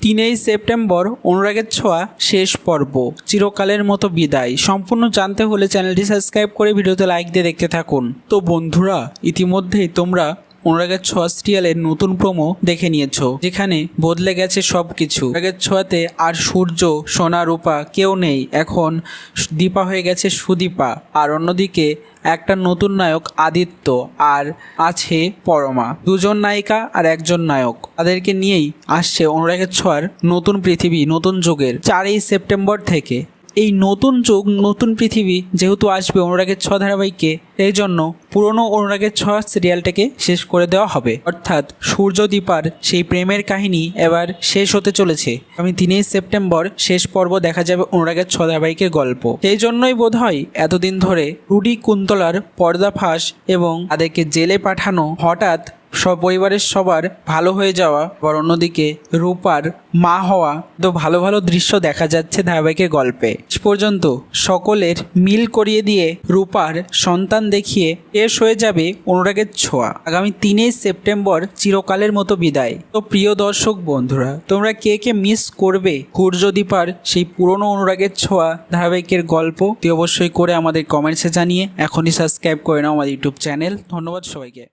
3 September অনুরাগের ছোঁয়া শেষ পর্ব, চিরকালের মতো বিদায়। সম্পূর্ণ জানতে হলে চ্যানেলটি সাবস্ক্রাইব করে ভিডিওতে লাইক দিয়ে দেখতে থাকুন। তো বন্ধুরা, ইতিমধ্যেই তোমরা অনুরাগের ছোঁয়া সিরিয়ালের নতুন প্রোমো দেখে নিয়েছো, যেখানে বদলে গেছে সব কিছু। অনুরাগের ছোঁয়াতে আর সূর্য, সোনা, রূপা কেউ নেই। এখন দীপা হয়ে গেছে সুদীপা, আর অন্যদিকে একটা নতুন নায়ক আদিত্য, আর আছে পরমা। দুজন নায়িকা আর একজন নায়ক, তাদেরকে নিয়েই আসছে অনুরাগের ছোঁয়ার নতুন পৃথিবী, নতুন যুগের 4 সেপ্টেম্বর থেকে। এই নতুন যুগ, নতুন পৃথিবী যেহেতু আসবে অনুরাগের ছোঁয়া ধারাবাহিকে, এই জন্য পুরনো অনুরাগের ছোঁয়া সিরিয়ালটাকে শেষ করে দেওয়া হবে। অর্থাৎ সূর্যদীপার সেই প্রেমের কাহিনী এবার শেষ হতে চলেছে। আমি 3 সেপ্টেম্বর শেষ পর্ব দেখা যাবে অনুরাগের ছোঁয়া ধারাবাহিকের গল্প। সেই জন্যই বোধহয় এতদিন ধরে রুডি কুন্তলার পর্দাফাঁস এবং তাদেরকে জেলে পাঠানো, হঠাৎ পরিবারের সবার ভালো হয়ে যাওয়া, আবার অন্যদিকে রূপার মা হওয়া, তো ভালো ভালো দৃশ্য দেখা যাচ্ছে ধারাবাহিকের গল্পে। শেষ পর্যন্ত সকলের মিল করিয়ে দিয়ে রূপার সন্তান দেখিয়ে শেষ হয়ে যাবে অনুরাগের ছোঁয়া। আগামী 3 সেপ্টেম্বর চিরকালের মতো বিদায়। তো প্রিয় দর্শক বন্ধুরা, তোমরা কে কে মিস করবে সূর্যদীপার সেই পুরনো অনুরাগের ছোঁয়া ধারাবাহিকের গল্প, অবশ্যই করে আমাদের কমেন্টসে জানিয়ে এখনই সাবস্ক্রাইব করে নাও আমাদের ইউটিউব চ্যানেল। ধন্যবাদ সবাইকে।